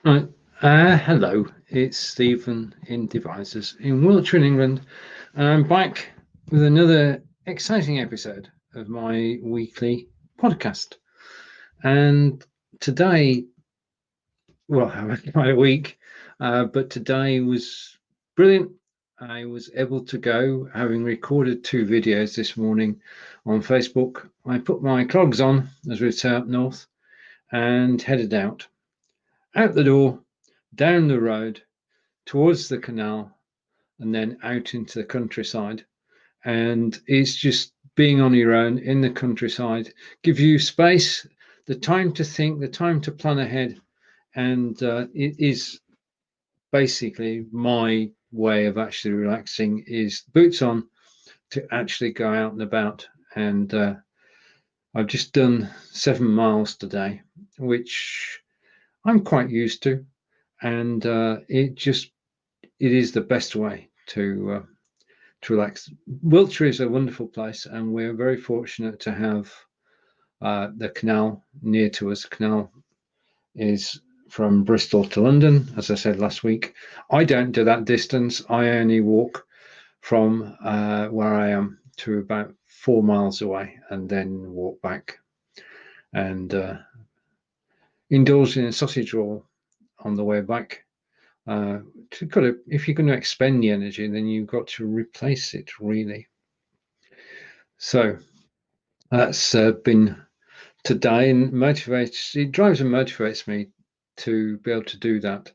Right. Hello, it's Stephen in Devices in Wiltshire, in England, and I'm back with another exciting episode of my weekly podcast. And today, well, I had quite a week, but today was brilliant. I was able to go, having recorded two videos this morning on Facebook. I put my clogs on, as we say up north, and headed out the door, down the road towards the canal and then out into the countryside. And it's just being on your own in the countryside, give you space, the time to think, the time to plan ahead. And it is basically my way of actually relaxing is boots on to actually go out and about. And I've just done 7 miles today, which I'm quite used to. And it is the best way to relax. Wiltshire is a wonderful place, and we're very fortunate to have the canal near to us. The canal is from Bristol to London, as I said last week. I don't do that distance. I only walk from where I am to about 4 miles away, and then walk back and indulge in a sausage roll on the way back. If you're going to expend the energy, then you've got to replace it really. So that's been today and it drives and motivates me to be able to do that,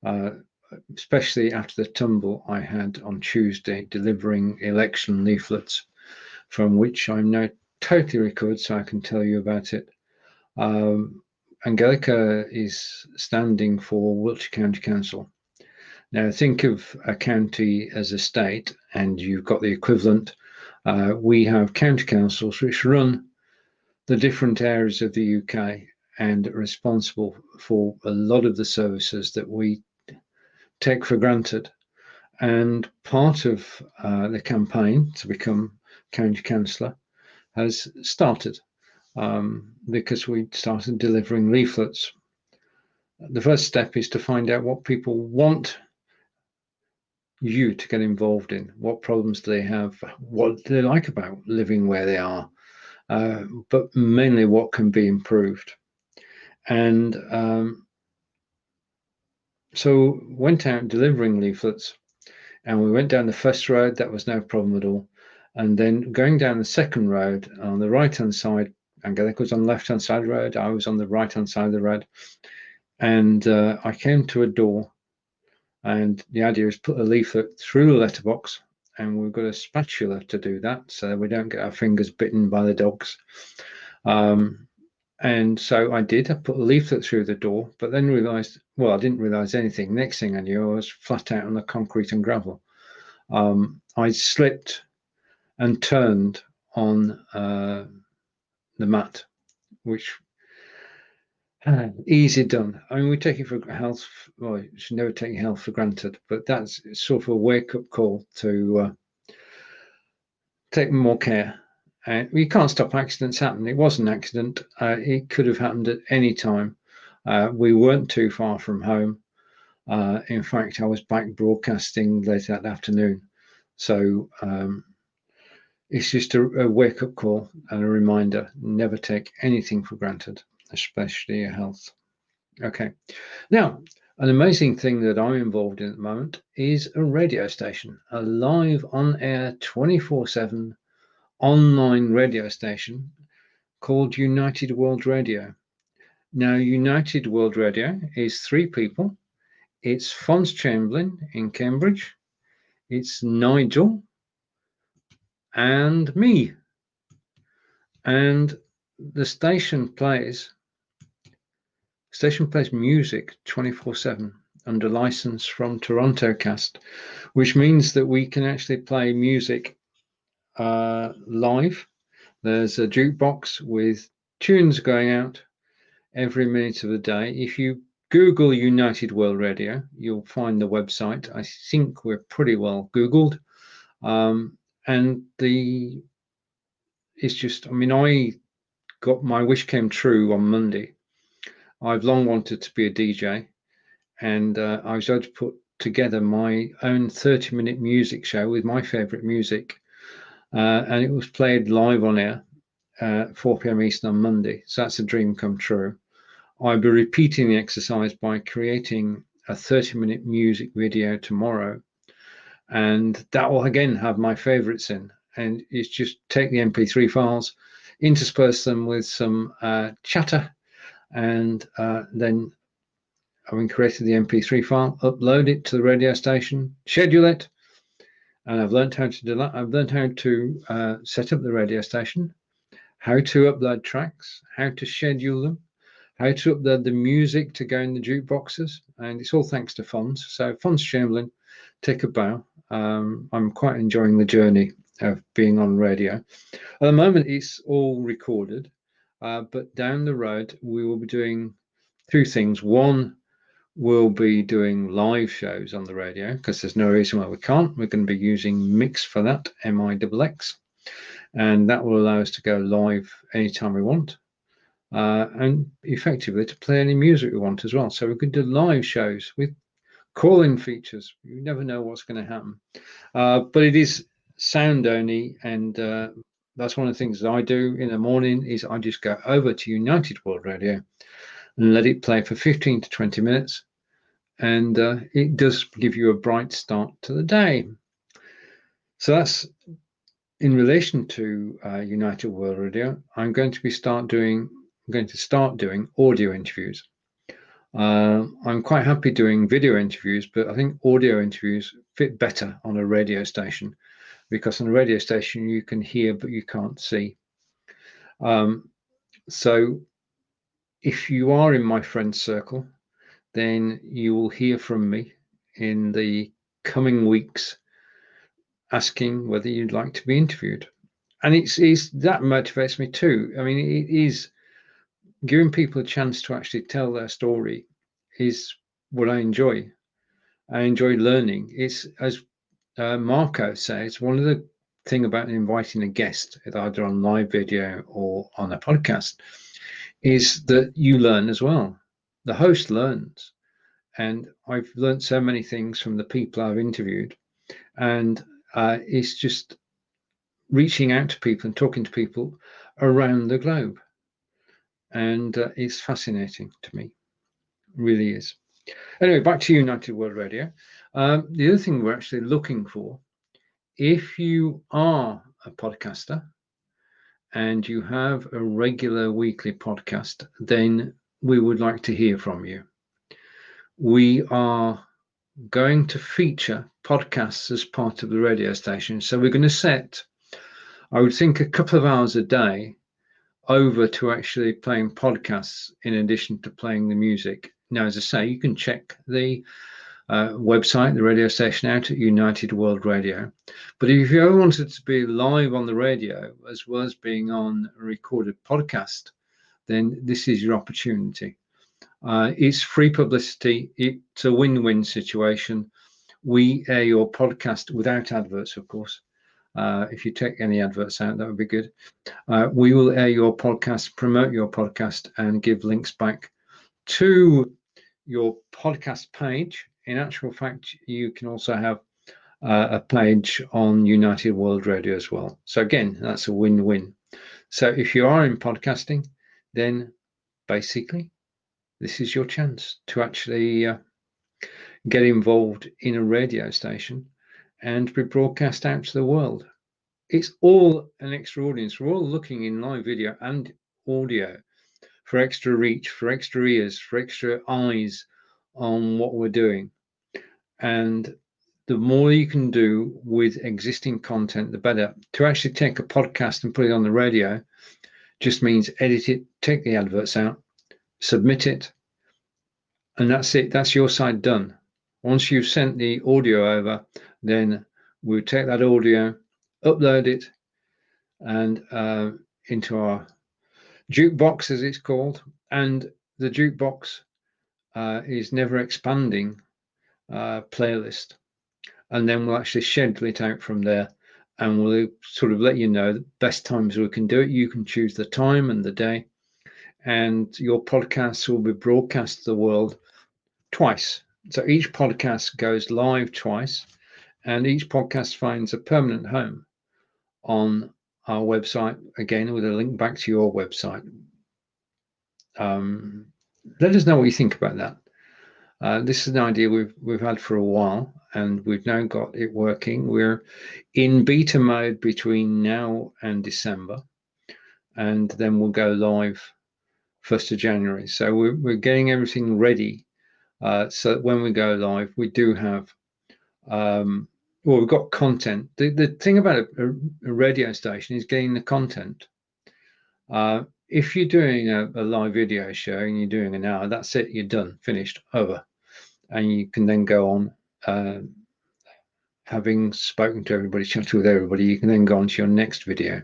uh, especially after the tumble I had on Tuesday delivering election leaflets, from which I'm now totally recovered, so I can tell you about it. Angelica is standing for Wiltshire County Council. Now, think of a county as a state, and you've got the equivalent. We have county councils which run the different areas of the UK and are responsible for a lot of the services that we take for granted. And part of the campaign to become county councillor has started because we started delivering leaflets. The first step is to find out what people want you to get involved in. What problems do they have? What do they like about living where they are? But mainly what can be improved. And so went out delivering leaflets, and we went down the first road. That was no problem at all. And then going down the second road on the right hand side, Angelica was on the left hand side of the road. I was on the right hand side of the road, and I came to a door. And the idea is put a leaflet through the letterbox, and we've got a spatula to do that so we don't get our fingers bitten by the dogs. And so I did. I put a leaflet through the door, but then realised, well, I didn't realise anything. Next thing I knew, I was flat out on the concrete and gravel. I slipped and turned on the mat, which easy done. I mean, we take it for health. Well, you should never take your health for granted, but that's sort of a wake-up call to take more care. And we can't stop accidents happening. It was an accident. It could have happened at any time. We weren't too far from home. In fact, I was back broadcasting late that afternoon. So it's just a wake-up call and a reminder, never take anything for granted, especially your health. Okay. Now, an amazing thing that I'm involved in at the moment is a radio station, a live on-air 24/7 online radio station called United World Radio. Now, United World Radio is three people. It's Fons Chamberlain in Cambridge, it's Nigel, and me. And the station plays music 24/7 under license from Toronto Cast, which means that we can actually play music live. There's a jukebox with tunes going out every minute of the day. If you Google United World Radio, you'll find the website. I think we're pretty well Googled. And it's just, I mean, my wish came true on Monday. I've long wanted to be a DJ. and I was able to put together my own 30-minute music show with my favourite music, and it was played live on air at 4 p.m. Eastern on Monday. So that's a dream come true. I'll be repeating the exercise by creating a 30-minute music video tomorrow, and that will again have my favourites in. And it's just take the MP3 files, intersperse them with some chatter, and then having created the MP3 file, upload it to the radio station, schedule it, and I've learned how to do that. I've learned how to set up the radio station, how to upload tracks, how to schedule them, how to upload the music to go in the jukeboxes, and it's all thanks to Fons. So Fons Chamberlain, take a bow. I'm quite enjoying the journey of being on radio. At the moment, it's all recorded, but down the road, we will be doing two things. One, we'll be doing live shows on the radio because there's no reason why we can't. We're going to be using Mix for that, MIXX, and that will allow us to go live anytime we want, and effectively to play any music we want as well. So we could do live shows with call-in features. You never know what's going to happen, but it is sound only, and that's one of the things that I do in the morning is I just go over to United World Radio and let it play for 15 to 20 minutes, and it does give you a bright start to the day. So that's in relation to United World Radio. I'm going to start doing audio interviews. I'm quite happy doing video interviews, but I think audio interviews fit better on a radio station, because on a radio station you can hear but you can't see. So if you are in my friend circle, then you will hear from me in the coming weeks asking whether you'd like to be interviewed. And it's that motivates me too. I mean, it is giving people a chance to actually tell their story is what I enjoy. I enjoy learning. It's, as Marco says, one of the thing about inviting a guest, either on live video or on a podcast, is that you learn as well. The host learns, and I've learned so many things from the people I've interviewed, and it's just reaching out to people and talking to people around the globe, and it's fascinating to me. It really is. Anyway, back to United World Radio. The other thing we're actually looking for, if you are a podcaster and you have a regular weekly podcast, then we would like to hear from you. We are going to feature podcasts as part of the radio station. So we're going to set, I would think, a couple of hours a day over to actually playing podcasts in addition to playing the music. Now, as I say, you can check the website, the radio station, out at United World Radio. But if you ever wanted to be live on the radio as well as being on a recorded podcast, then this is your opportunity. It's free publicity. It's a win-win situation. We air your podcast without adverts, of course. If you take any adverts out, that would be good. We will air your podcast, promote your podcast, and give links back to your podcast page. In actual fact, you can also have a page on United World Radio as well. So again, that's a win-win. So if you are in podcasting, then basically this is your chance to actually get involved in a radio station and be broadcast out to the world. It's all an extra audience. We're all looking in live video and audio for extra reach, for extra ears, for extra eyes on what we're doing. And the more you can do with existing content, the better. To actually take a podcast and put it on the radio just means edit it, take the adverts out, submit it, and that's it. That's your side done. Once you've sent the audio over, then we'll take that audio, upload it, and into our jukebox, as it's called. And the jukebox is never expanding playlist. And then we'll actually schedule it out from there, and we'll sort of let you know the best times we can do it. You can choose the time and the day, and your podcasts will be broadcast to the world twice So each podcast goes live twice, and each podcast finds a permanent home on our website, again with a link back to your website. Let us know what you think about that. This is an idea we've had for a while, and we've now got it working. We're in beta mode between now and December, and then we'll go live 1st of January. So we're getting everything ready, so that when we go live, we do have we've got content. The thing about a radio station is getting the content. If you're doing a live video show and you're doing an hour, that's it, you're done, finished, over. And you can then go on, having spoken to everybody, chatted with everybody, you can then go on to your next video.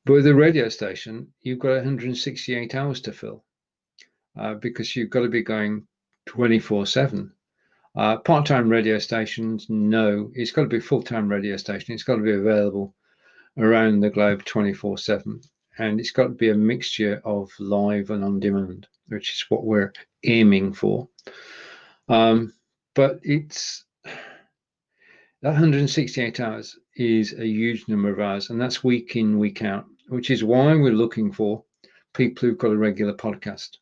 But with a radio station, you've got 168 hours to fill, because you've got to be going 24/7. Part-time radio stations, no, it's got to be a full-time radio station. It's got to be available around the globe 24/7. And it's got to be a mixture of live and on demand, which is what we're aiming for. But it's that 168 hours is a huge number of hours, and that's week in, week out, which is why we're looking for people who've got a regular podcast,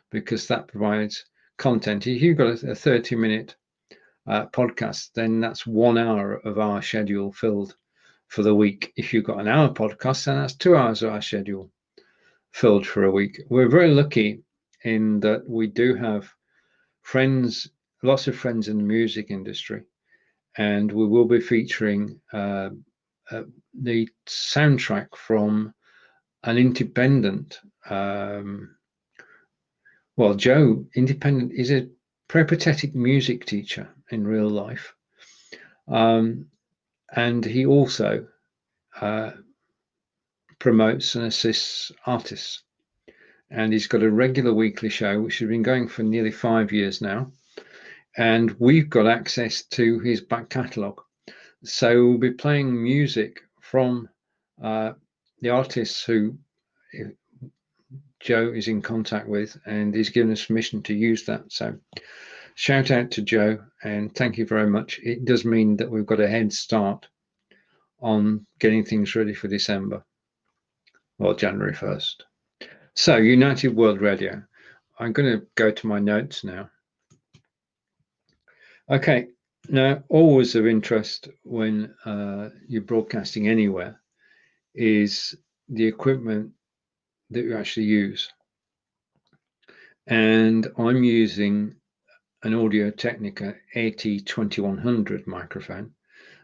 because that provides content. If you've got a 30-minute podcast, then that's 1 hour of our schedule filled for the week. If you've got an hour podcast, then that's 2 hours of our schedule filled for a week. We're very lucky in that we do have friends, lots of friends in the music industry, and we will be featuring the soundtrack from an independent, Joe, independent, is a peripatetic music teacher in real life. And he also promotes and assists artists. And he's got a regular weekly show, which has been going for nearly 5 years now. And we've got access to his back catalogue. So we'll be playing music from the artists who Joe is in contact with, and he's given us permission to use that. So shout out to Joe, and thank you very much. It does mean that we've got a head start on getting things ready for December, or January 1st. So United World Radio. I'm going to go to my notes now. Okay, now always of interest when you're broadcasting anywhere is the equipment that you actually use. And I'm using an Audio-Technica AT2100 microphone,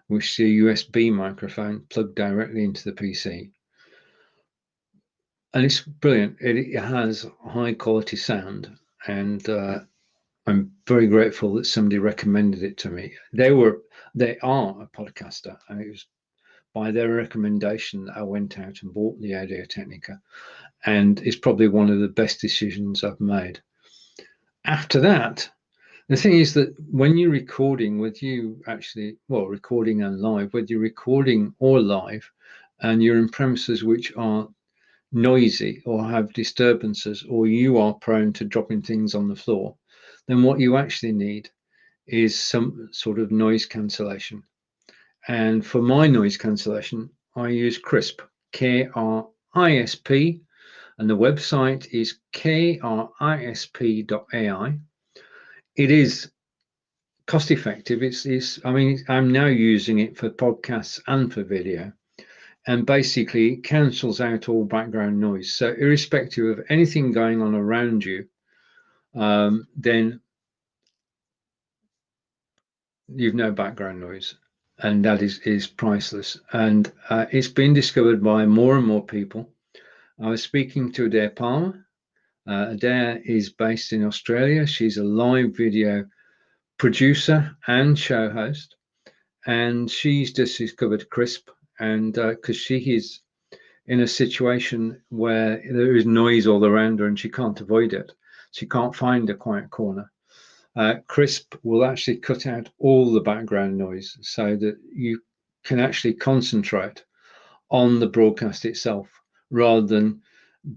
which is a USB microphone plugged directly into the PC. And it's brilliant. It has high quality sound, and I'm very grateful that somebody recommended it to me. They are a podcaster, and it was by their recommendation that I went out and bought the Audio-Technica, and it's probably one of the best decisions I've made. After that, the thing is that when you're recording, recording and live, whether you're recording or live, and you're in premises which are noisy or have disturbances, or you are prone to dropping things on the floor, then what you actually need is some sort of noise cancellation. And for my noise cancellation, I use Krisp, KRISP, and the website is KRISP.ai. It is cost effective. I'm now using it for podcasts and for video. And basically it cancels out all background noise. So irrespective of anything going on around you, then you've no background noise, and that is priceless. And it's been discovered by more and more people. I was speaking to Adair Palmer. Adair is based in Australia. She's a live video producer and show host, and she's just discovered Krisp. And because she is in a situation where there is noise all around her and she can't avoid it, she can't find a quiet corner. Krisp will actually cut out all the background noise so that you can actually concentrate on the broadcast itself, rather than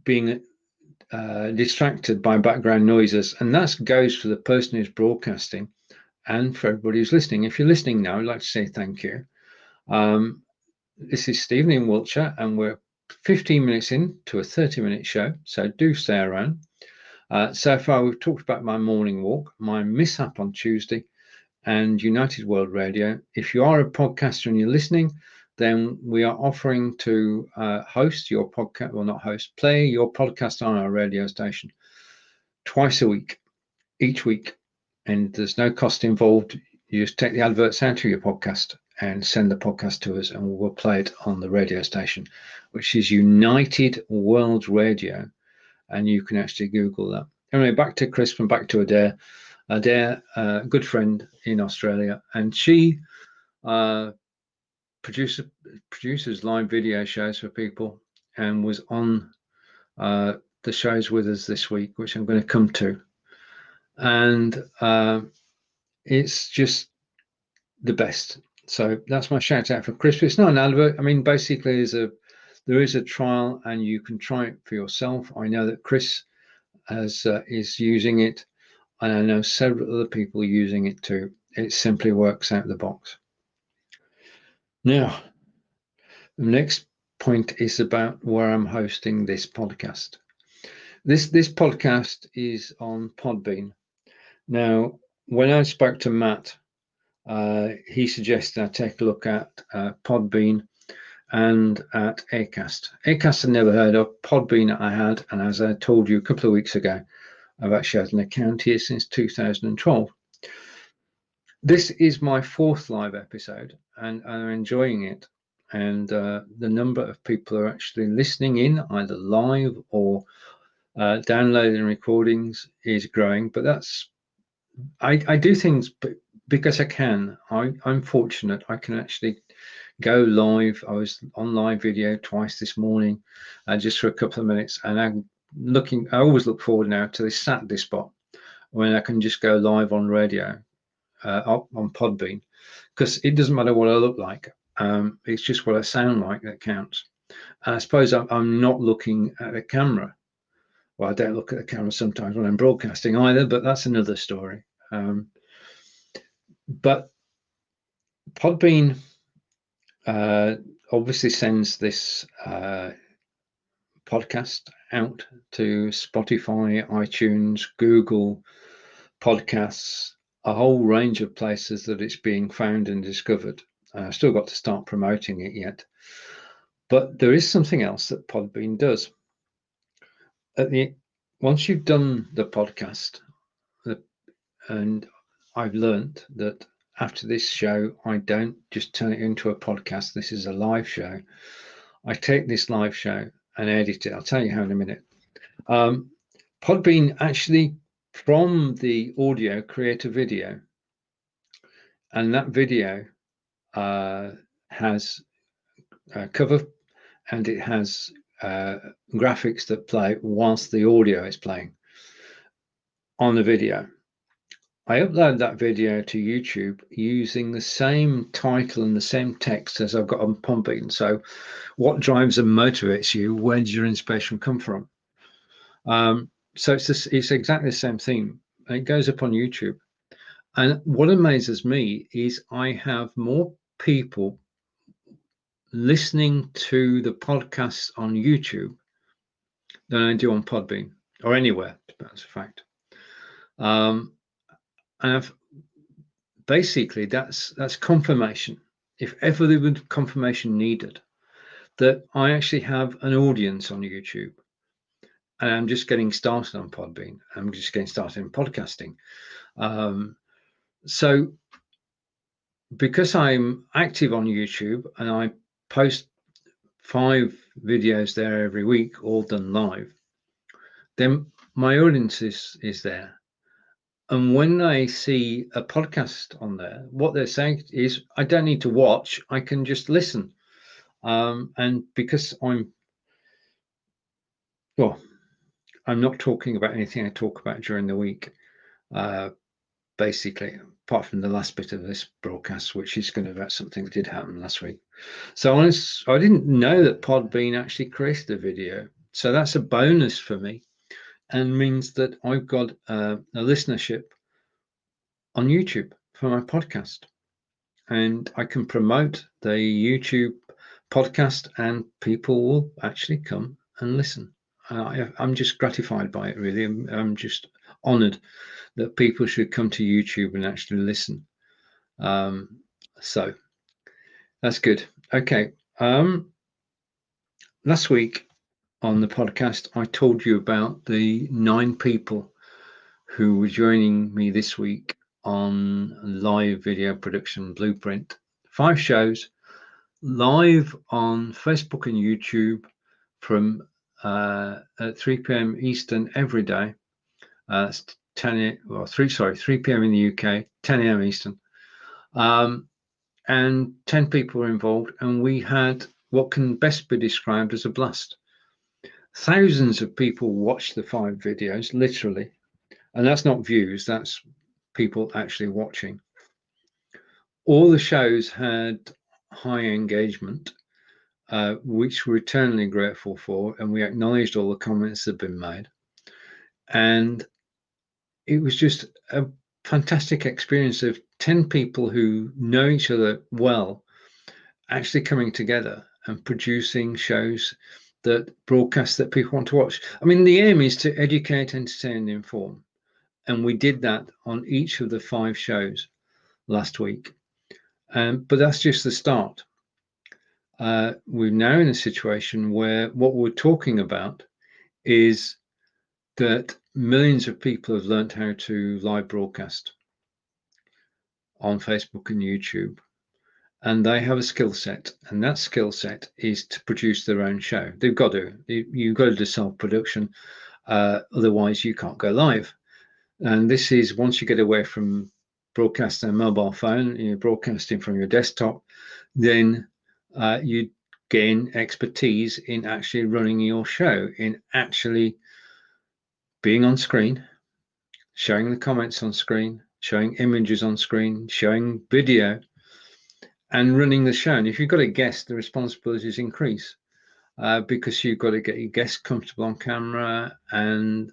being distracted by background noises, and that goes for the person who's broadcasting and for everybody who's listening. If you're listening now, I'd like to say thank you. This is Stephen in Wiltshire, and we're 15 minutes into a 30-minute show, so do stay around. So far, we've talked about my morning walk, my mishap on Tuesday, and United World Radio. If you are a podcaster and you're listening, then we are offering to host your podcast, well, not host, play your podcast on our radio station twice a week, each week. And there's no cost involved. You just take the adverts out of your podcast and send the podcast to us, and we'll play it on the radio station, which is United World Radio. And you can actually Google that. Anyway, back to Krisp and back to athe. Athe, a good friend in Australia, and she produces live video shows for people, and was on the shows with us this week, which I'm going to come to. And it's just the best. So that's my shout out for Krisp. It's not an advert. I mean, basically, there is a trial, and you can try it for yourself. I know that Chris is using it, and I know several other people using it too. It simply works out of the box. Now, the next point is about where I'm hosting this podcast. This podcast is on Podbean. Now, when I spoke to Matt, he suggested I take a look at Podbean and at Acast. Acast I'd never heard of. Podbean I had, and as I told you a couple of weeks ago, I've actually had an account here since 2012. This is my 4th live episode, and I'm enjoying it. And the number of people who are actually listening in, either live or downloading recordings, is growing. But I do things because I can. I'm fortunate. I can actually go live. I was on live video twice this morning, just for a couple of minutes, and I always look forward now to this Saturday spot when I can just go live on radio, on Podbean, because it doesn't matter what I look like. It's just what I sound like that counts. And I suppose I'm not looking at the camera. Well, I don't look at the camera sometimes when I'm broadcasting either, but that's another story. But Podbean obviously sends this podcast out to Spotify, iTunes, Google Podcasts, a whole range of places that it's being found and discovered. I've still got to start promoting it yet. But there is something else that Podbean does. Once you've done the podcast, and I've learned that after this show, I don't just turn it into a podcast. This is a live show. I take this live show and edit it. I'll tell you how in a minute. Podbean actually, from the audio, create a video. And that video has a cover, and it has graphics that play whilst the audio is playing on the video. I upload that video to YouTube using the same title and the same text as I've got on Podbean. So, what drives and motivates you? Where does your inspiration come from? So it's exactly the same theme. It goes up on YouTube. And what amazes me is I have more people listening to the podcasts on YouTube than I do on Podbean or anywhere, that's a fact. And basically that's confirmation, if ever there was confirmation needed, that I actually have an audience on YouTube. And I'm just getting started on Podbean. I'm just getting started in podcasting. So because I'm active on YouTube and I post 5 videos there every week, all done live, then my audience is there. And when they see a podcast on there, what they're saying is, I don't need to watch, I can just listen. And because I'm not talking about anything I talk about during the week, basically, apart from the last bit of this broadcast, which is going to be about something that did happen last week. So I didn't know that Podbean actually created a video. So that's a bonus for me. and means that I've got a listenership on YouTube for my podcast, and I can promote the YouTube podcast, and people will actually come and listen. I'm just gratified by it, really. I'm just honored that people should come to YouTube and actually listen. So that's good. Okay. Last week on the podcast, I told you about the 9 people who were joining me this week on live video production blueprint. 5 shows live on Facebook and YouTube from at 3 p.m. Eastern every day. It's 3 p.m. in the UK, 10 a.m. Eastern. And 10 people were involved, and we had what can best be described as a blast. Thousands of people watched the 5 videos, literally, and that's not views, that's people actually watching. All the shows had high engagement, which we're eternally grateful for, and we acknowledged all the comments that had been made. And it was just a fantastic experience of 10 people who know each other well actually coming together and producing shows that broadcast that people want to watch. I mean, the aim is to educate, entertain, and inform. And we did that on each of the 5 shows last week. But that's just the start. We're now in a situation where what we're talking about is that millions of people have learned how to live broadcast on Facebook and YouTube, and they have a skill set, and that skill set is to produce their own show. They've got to. You've got to do self-production, otherwise you can't go live. And this is once you get away from broadcasting a mobile phone, you're broadcasting from your desktop, then you gain expertise in actually running your show, in actually being on screen, showing the comments on screen, showing images on screen, showing video, and running the show. And if you've got a guest, the responsibilities increase because you've got to get your guests comfortable on camera. And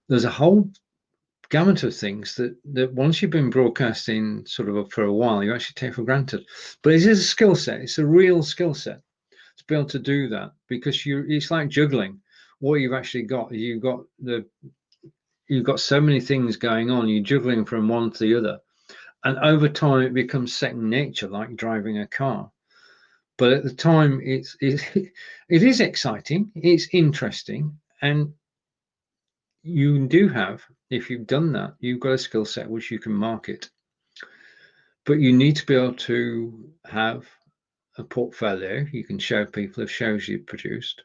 there's a whole gamut of things that once you've been broadcasting sort of for a while, you actually take for granted. But it is a skill set. It's a real skill set to be able to do that, because it's like juggling. What you've actually got is you've got so many things going on. You're juggling from one to the other, and over time it becomes second nature, like driving a car. But at the time, it is exciting. It's interesting, and you do have, if you've done that, you've got a skill set which you can market. But you need to be able to have a portfolio you can show people of shows you've produced,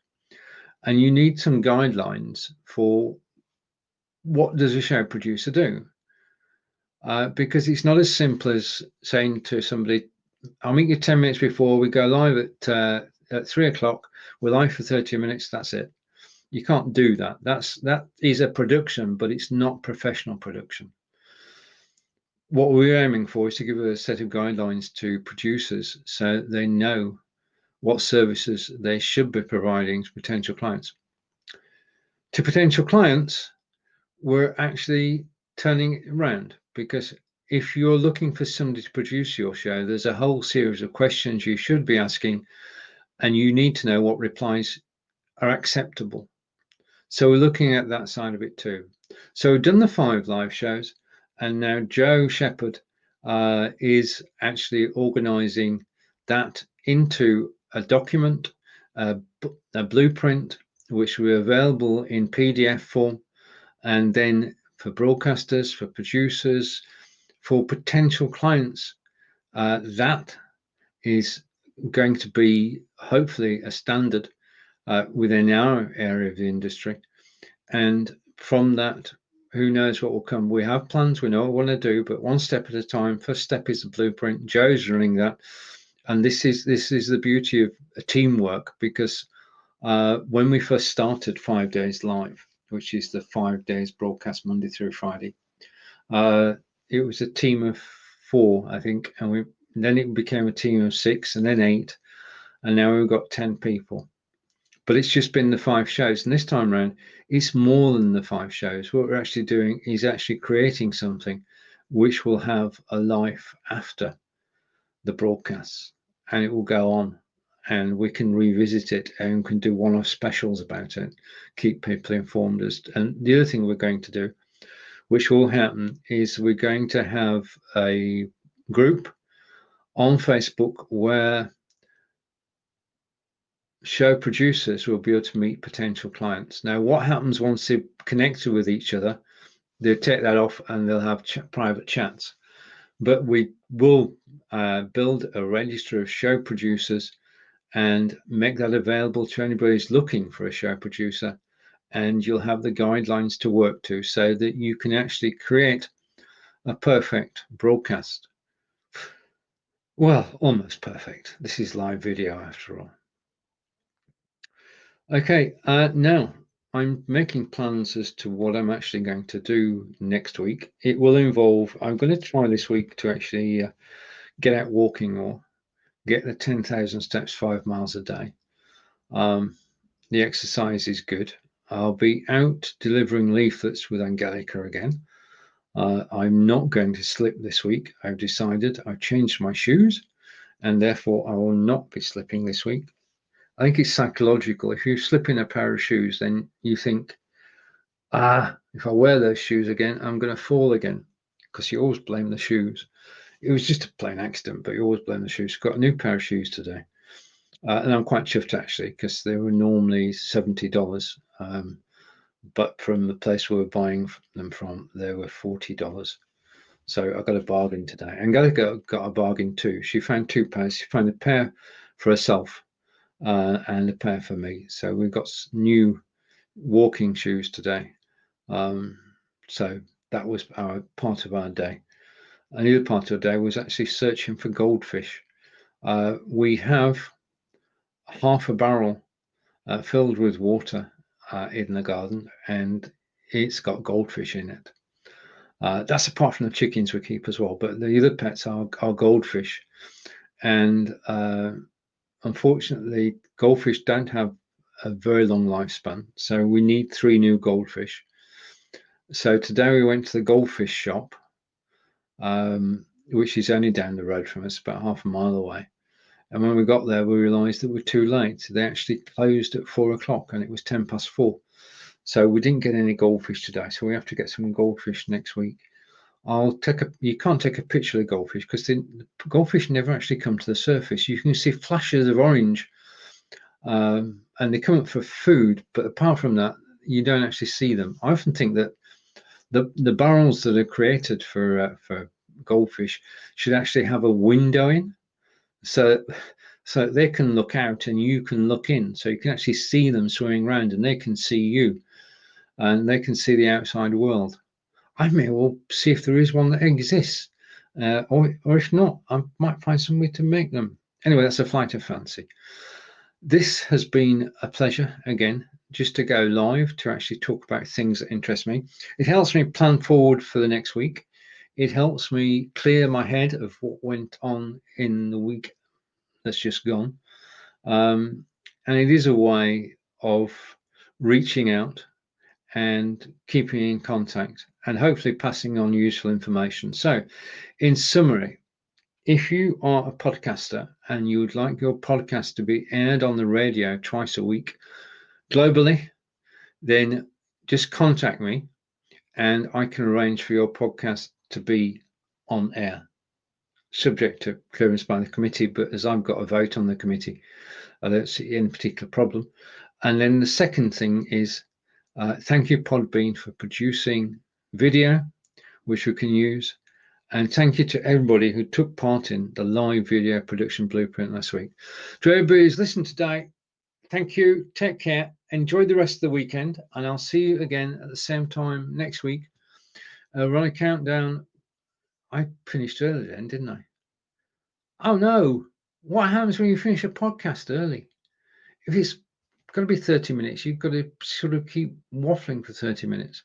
and you need some guidelines for what does a show producer do, because it's not as simple as saying to somebody, I'll meet you 10 minutes before we go live at 3 o'clock, we're live for 30 minutes, that's it. You can't do that. That is a production, but it's not professional production. What we're aiming for is to give a set of guidelines to producers so they know what services they should be providing to potential clients. To potential clients, we're actually turning it around, because if you're looking for somebody to produce your show, there's a whole series of questions you should be asking, and you need to know what replies are acceptable. So we're looking at that side of it too. So we've done the 5 live shows, and now Joe Shepherd is actually organizing that into a document, a blueprint, which will be available in PDF form, and then for broadcasters, for producers, for potential clients, that is going to be hopefully a standard within our area of the industry. And from that, who knows what will come. We have plans, we know what we want to do, but one step at a time. First step is the blueprint. Joe's running that, and this is the beauty of teamwork, because when we first started 5 days live, which is the 5 days broadcast Monday through Friday, it was a team of 4, I think, and then it became a team of 6, and then 8, and now we've got 10 people. but it's just been the 5 shows. And this time around, it's more than the 5 shows. What we're actually doing is actually creating something which will have a life after the broadcasts, and it will go on, and we can revisit it and can do one-off specials about it, keep people informed. And the other thing we're going to do, which will happen, is we're going to have a group on Facebook where show producers will be able to meet potential clients. Now, what happens once they've connected with each other, they'll take that off and they'll have private chats. But we will build a register of show producers and make that available to anybody who's looking for a show producer. And you'll have the guidelines to work to so that you can actually create a perfect broadcast. Well, almost perfect. This is live video after all. Okay, now I'm making plans as to what I'm actually going to do next week. It will involve, I'm going to try this week to actually get out walking more, get the 10,000 steps, 5 miles a day. The exercise is good. I'll be out delivering leaflets with Angelica again. I'm not going to slip this week. I've decided I've changed my shoes, and therefore I will not be slipping this week. I think it's psychological. If you slip in a pair of shoes, then you think, if I wear those shoes again, I'm going to fall again, because you always blame the shoes. It was just a plain accident, but you always blame the shoes. Got a new pair of shoes today. And I'm quite chuffed, actually, because they were normally $70. But from the place we were buying them from, they were $40. So I got a bargain today. And Angelica got a bargain too. She found 2 pairs. She found a pair for herself and a pair for me. So we've got new walking shoes today. So that was our part of our day. Another part of the day was actually searching for goldfish. We have half a barrel filled with water in the garden, and it's got goldfish in it. That's apart from the chickens we keep as well, but the other pets are goldfish. And unfortunately, goldfish don't have a very long lifespan, so we need 3 new goldfish. So today we went to the goldfish shop, which is only down the road from us, about half a mile away. And when we got there, we realised that we're too late. They actually closed at 4 o'clock, and it was 4:10. So we didn't get any goldfish today. So we have to get some goldfish next week. You can't take a picture of the goldfish because the goldfish never actually come to the surface. You can see flashes of orange, and they come up for food. But apart from that, you don't actually see them. I often think that the barrels that are created for goldfish should actually have a window in, so they can look out and you can look in, so you can actually see them swimming around and they can see you and they can see the outside world. I may well see if there is one that exists, or if not, I might find some way to make them. Anyway, that's a flight of fancy. This has been a pleasure again, just to go live to actually talk about things that interest me. It helps me plan forward for the next week. It helps me clear my head of what went on in the week that's just gone. And it is a way of reaching out and keeping in contact and hopefully passing on useful information. So in summary, if you are a podcaster and you would like your podcast to be aired on the radio twice a week globally, then just contact me and I can arrange for your podcast to be on air, subject to clearance by the committee. But as I've got a vote on the committee, I don't see any particular problem. And then the second thing is, thank you, Podbean, for producing video, which we can use. And thank you to everybody who took part in the live video production blueprint last week. To everybody who's listened today, thank you. Take care. Enjoy the rest of the weekend. And I'll see you again at the same time next week. We're on a countdown. I finished early then, didn't I? Oh, no. What happens when you finish a podcast early? If it's going to be 30 minutes, you've got to sort of keep waffling for 30 minutes.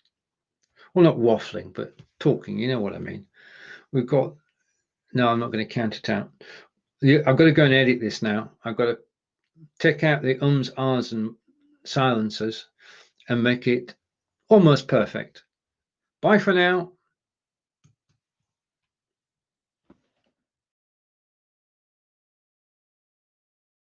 Well, not waffling, but talking. You know what I mean. We've got... No, I'm not going to count it out. I've got to go and edit this now. I've got to take out the ums, ahs, and silencers and make it almost perfect. Bye for now.